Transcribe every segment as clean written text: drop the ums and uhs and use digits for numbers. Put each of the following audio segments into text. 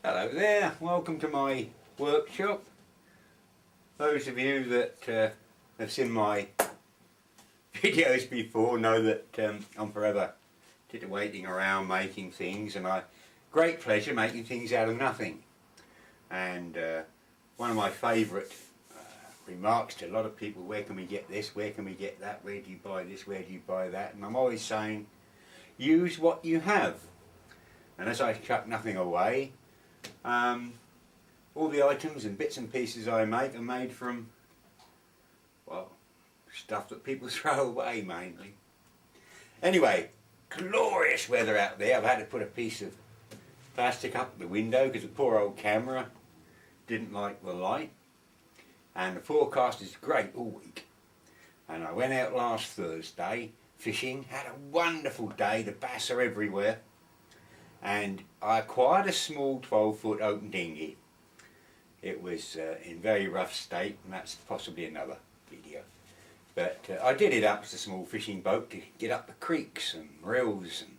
Hello there, welcome to my workshop. Those of you that have seen my videos before know that I'm forever titillating around making things, and great pleasure making things out of nothing. And one of my favourite remarks to a lot of people, where can we get this, where can we get that, where do you buy this, where do you buy that? And I'm always saying, use what you have. And as I chuck nothing away, all the items and bits and pieces I make are made from, well, stuff that people throw away mainly. Anyway, glorious weather out there. I've had to put a piece of plastic up the window because the poor old camera didn't like the light. And the forecast is great all week. And I went out last Thursday fishing, had a wonderful day, the bass are everywhere. And I acquired a small 12-foot open dinghy. It was in very rough state, and that's possibly another video. But I did it up as a small fishing boat to get up the creeks and rills and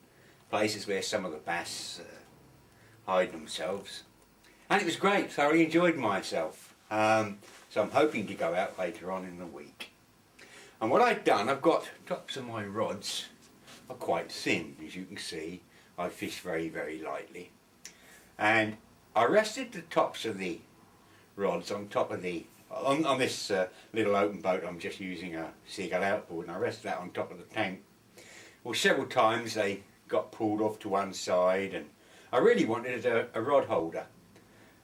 places where some of the bass hide themselves. And it was great, thoroughly enjoyed myself. So I'm hoping to go out later on in the week. And what I've done, I've got tops of my rods are quite thin, as you can see. I fish very, very lightly. And I rested the tops of the rods on top of the, on this little open boat. I'm just using a seagull outboard, and I rested that on top of the tank. Well, several times they got pulled off to one side, and I really wanted a rod holder,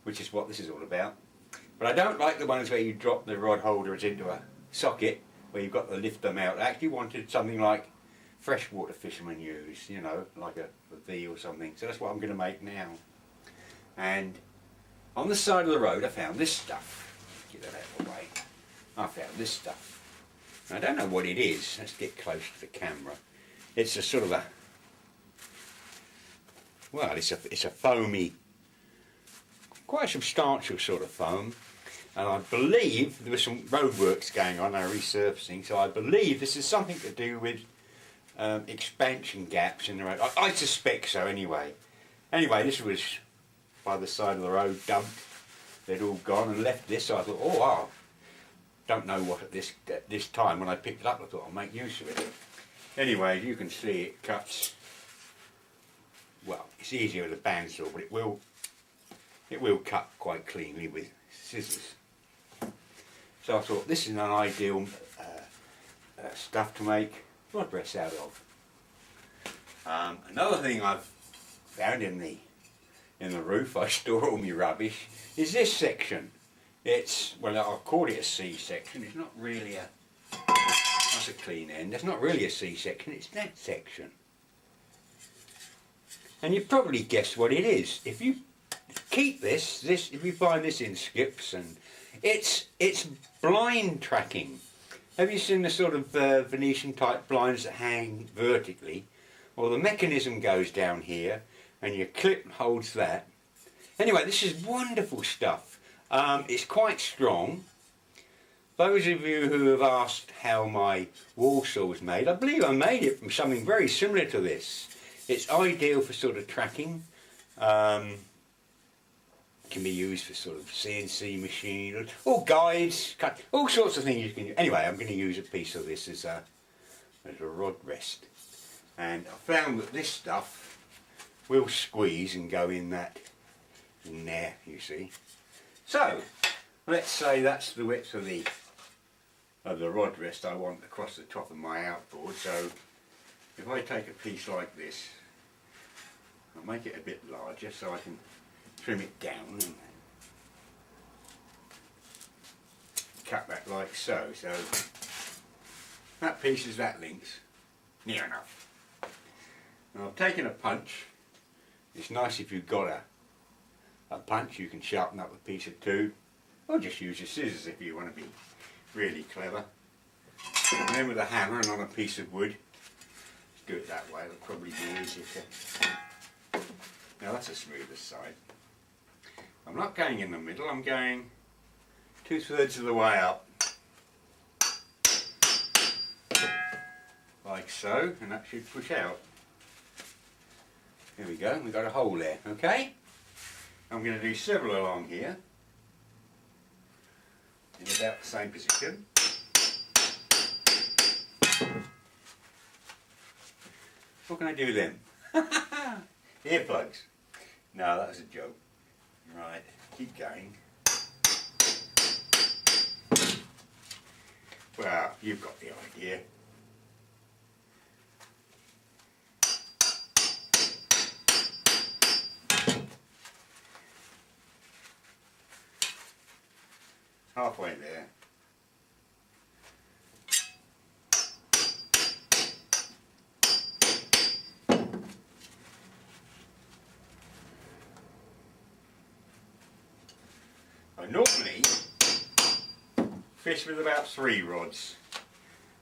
which is what this is all about. But I don't like the ones where you drop the rod holders into a socket, where you've got to lift them out. I actually wanted something like freshwater fishermen use, you know, like a V or something. So that's what I'm going to make now. And on the side of the road I found this stuff. Get that out of the way. I found this stuff. I don't know what it is. Let's get close to the camera. It's a sort of a, well, it's a foamy, quite substantial sort of foam. And I believe there was some roadworks going on, they're resurfacing, so I believe this is something to do with expansion gaps in the road. I suspect so anyway. Anyway, this was by the side of the road, dumped. They'd all gone and left this, so I thought, oh wow, don't know what at this time when I picked it up, I thought I'll make use of it. Anyway, as you can see, it cuts, well, it's easier with a bandsaw, but it will cut quite cleanly with scissors. So I thought this is an ideal stuff to make rod rests out of. Another thing I've found in the roof, I store all my rubbish, is this section. It's, well, I'll call it a C section. It's not really a, that's a clean end. It's not really a C section, it's that section. And you probably guessed what it is. If you keep this, if you find this in skips, and it's blind tracking. Have you seen the sort of Venetian type blinds that hang vertically? Well, the mechanism goes down here and your clip holds that. Anyway, this is wonderful stuff. It's quite strong. Those of you who have asked how my wall saw was made, I believe I made it from something very similar to this. It's ideal for sort of tracking. Can be used for sort of CNC machine or guides, all sorts of things you can use. Anyway, I'm going to use a piece of this as a rod rest, and I found that this stuff will squeeze and go in there, you see. So let's say that's the width of the rod rest I want across the top of my outboard. So if I take a piece like this, I'll make it a bit larger so I can trim it down and cut that like so. So that piece is that length, near enough. Now I've taken a punch. It's nice if you've got a punch, you can sharpen up a piece or two, or just use your scissors if you want to be really clever. And then with a hammer and on a piece of wood, let's do it that way, it'll probably be easier to. Now that's the smoothest side. I'm not going in the middle, I'm going 2/3 of the way up. Like so, and that should push out. Here we go, we've got a hole there, okay? I'm going to do several along here in about the same position. What can I do then? Earplugs. No, that was a joke. Right, keep going. Well, you've got the idea. Halfway there. I normally fish with about 3 rods,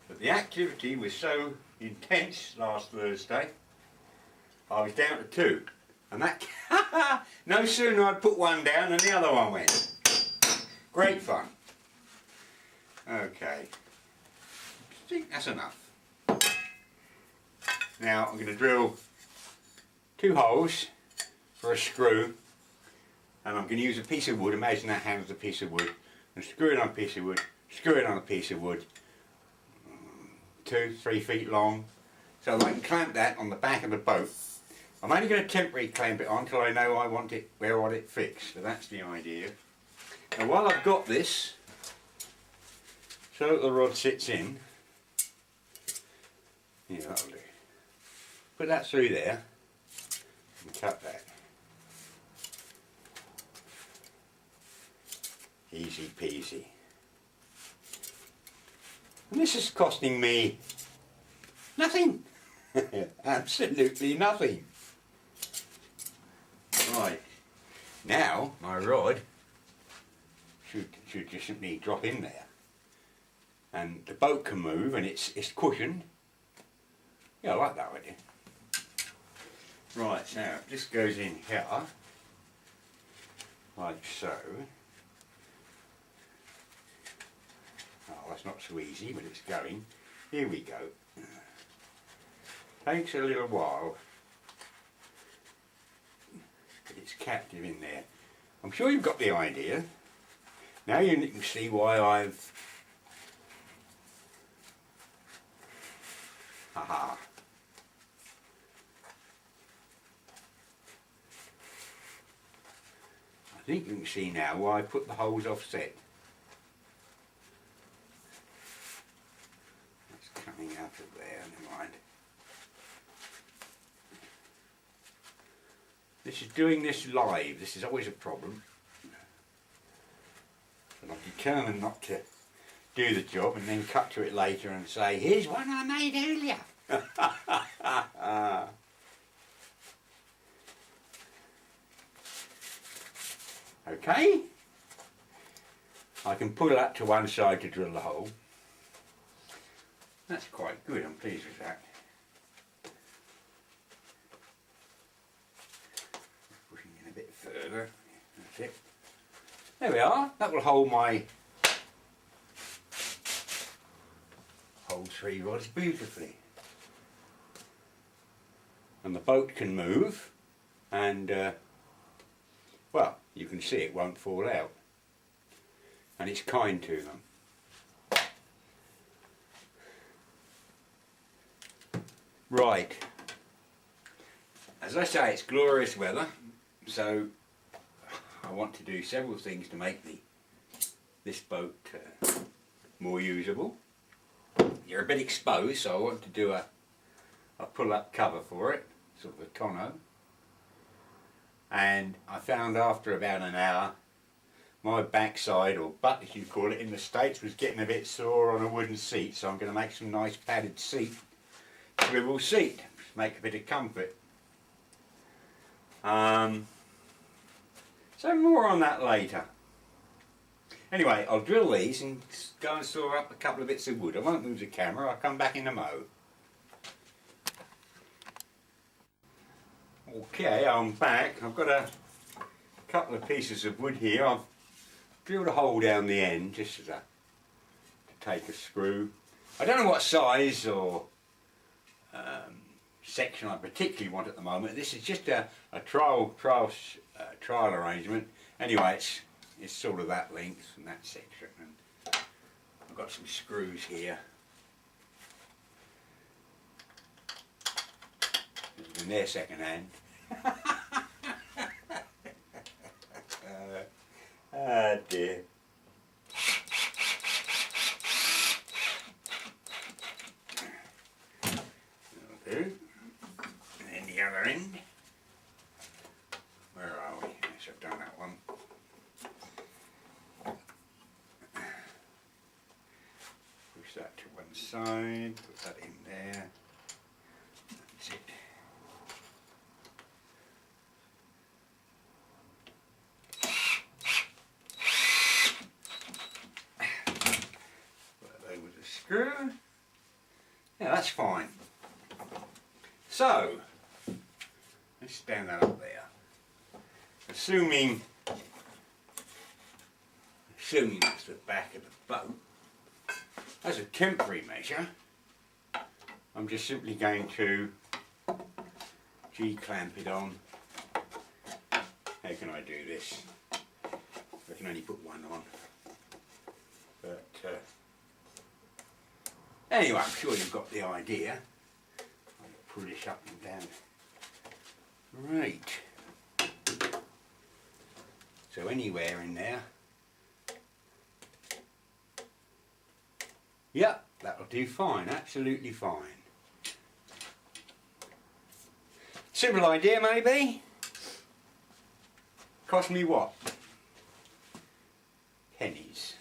but the activity was so intense last Thursday, I was down to 2, and that no sooner I'd put one down than the other one went. Great fun. Okay, I think that's enough. Now I'm going to drill 2 holes for a screw, and I'm going to use a piece of wood. Imagine that handle's a piece of wood, and screw it on a piece of wood, screw it on a piece of wood, 2-3 feet long, so I can clamp that on the back of the boat. I'm only going to temporarily clamp it on until I know I want it where I want it fixed. So that's the idea. Now while I've got this, so that the rod sits in, yeah, that'll do. Put that through there and cut that. Easy peasy. And this is costing me nothing. Absolutely nothing. Right. Now my rod should just simply drop in there. And the boat can move, and it's cushioned. Yeah, I like that idea. Right, now this goes in here, like so. Oh, that's not so easy, but it's going. Here we go. Takes a little while, but it's captive in there. I'm sure you've got the idea. Now you can see why I've... Haha. I think you can see now why I put the holes offset. That's coming out of there, never mind. This is doing this live. This is always a problem. But I'm determined not to do the job and then cut to it later and say, here's one I made earlier. Okay. I can pull that to one side to drill the hole. That's quite good, I'm pleased with that. Pushing in a bit further. That's it. There we are. That will hold my whole 3 rods beautifully. And the boat can move, and well, you can see it won't fall out, and it's kind to them. Right, as I say, it's glorious weather, so I want to do several things to make this boat more usable. You're a bit exposed, so I want to do a pull-up cover for it, sort of a tonneau. And I found after about an hour, my backside, or butt as you call it in the States, was getting a bit sore on a wooden seat, so I'm going to make some nice padded swivel seat, make a bit of comfort. So more on that later. Anyway, I'll drill these and go and saw up a couple of bits of wood. I won't move the camera, I'll come back in a mo. Okay, I'm back. I've got a couple of pieces of wood here. I've drilled a hole down the end just as to take a screw. I don't know what size or section I particularly want at the moment. This is just a trial arrangement. Anyway, it's sort of that length and that section. And I've got some screws here. And they're second hand. Ah dear. That'll do. And then the other end. Where are we? Yes, I've done that one. Push that to one side, put that in there. That's it. Put that over the screw. Yeah, that's fine. So, let's stand that up there. Assuming that's the back of the boat, as a temporary measure, I'm just simply going to G-clamp it on. How can I do this? I can only put one on. But anyway, I'm sure you've got the idea. I'll pull this up and down. Right. So anywhere in there. Yep, that'll do fine, absolutely fine. Simple idea maybe. Cost me what? Pennies.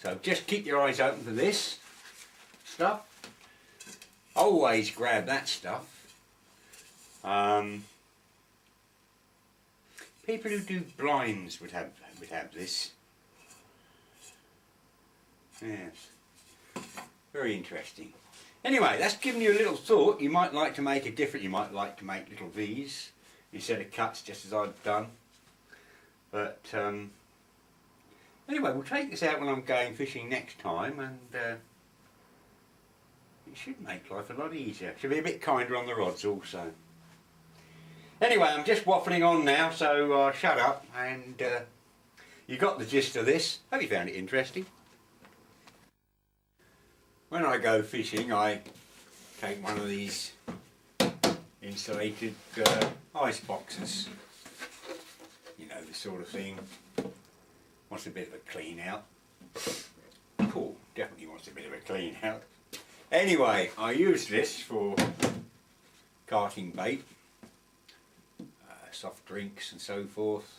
So just keep your eyes open for this stuff. Always grab that stuff. People who do blinds would have this. Yes, very interesting. Anyway, that's given you a little thought. You might like to make a different. You might like to make little V's instead of cuts, just as I've done. But anyway, we'll take this out when I'm going fishing next time, and it should make life a lot easier. Should be a bit kinder on the rods also. Anyway, I'm just waffling on now, so shut up, and you got the gist of this. Hope you found it interesting. When I go fishing, I take one of these insulated ice boxes. You know, the sort of thing. Wants a bit of a clean out. Oh, definitely wants a bit of a clean out. Anyway, I use this for carting bait. Soft drinks and so forth,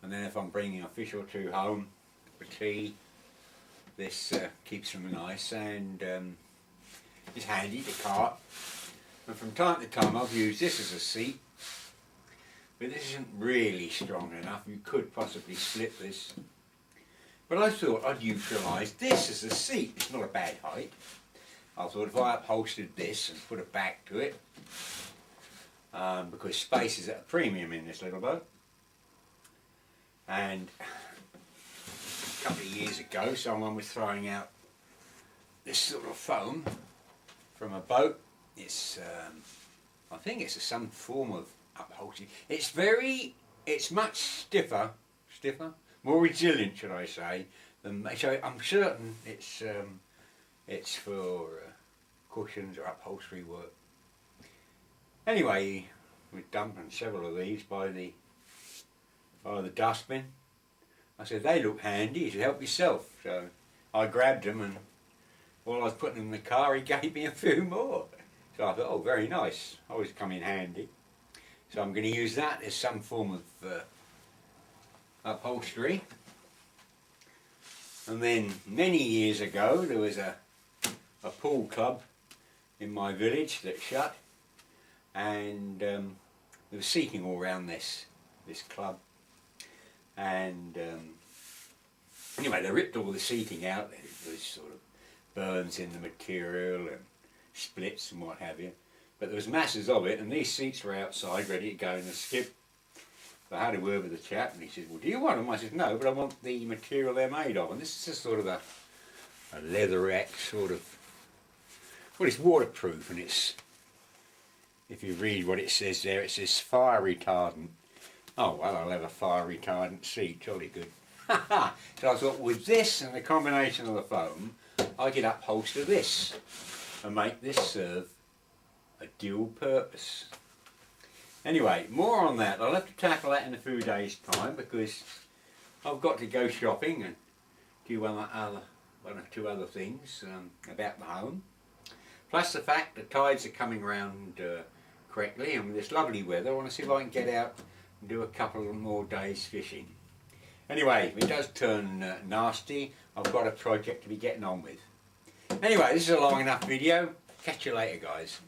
and then if I'm bringing a fish or two home for tea, this keeps them nice and is handy to cart. And from time to time I've used this as a seat, but this isn't really strong enough. You could possibly split this, but I thought I'd utilise this as a seat. It's not a bad height. I thought if I upholstered this and put a back to it, because space is at a premium in this little boat. And a couple of years ago someone was throwing out this sort of foam from a boat. It's I think it's some form of upholstery. It's much stiffer, more resilient, should I say, than, so I'm certain it's for cushions or upholstery work. Anyway, we're dumping several of these by the dustbin. I said, they look handy, you should help yourself. So I grabbed them, and while I was putting them in the car, he gave me a few more. So I thought, oh, very nice, always come in handy. So I'm going to use that as some form of upholstery. And then many years ago, there was a pool club in my village that shut. And there was seating all around this club, and anyway, they ripped all the seating out. There was sort of burns in the material and splits and what have you, but there was masses of it, and these seats were outside ready to go in the skip. So I had a word with the chap, and he said, well, do you want them? I said, no, but I want the material they're made of. And this is just sort of a leatherette sort of, well, it's waterproof, and it's if you read what it says there, it says fire retardant. Oh well, I'll have a fire retardant seat, jolly good. So I thought with this and the combination of the foam, I could upholster this and make this serve a dual purpose. Anyway, more on that. I'll have to tackle that in a few days' time because I've got to go shopping and do one or two other things about the home. Plus the fact the tides are coming round correctly, and with this lovely weather I want to see if I can get out and do a couple of more days fishing. Anyway, if it does turn nasty, I've got a project to be getting on with. Anyway, this is a long enough video. Catch you later, guys.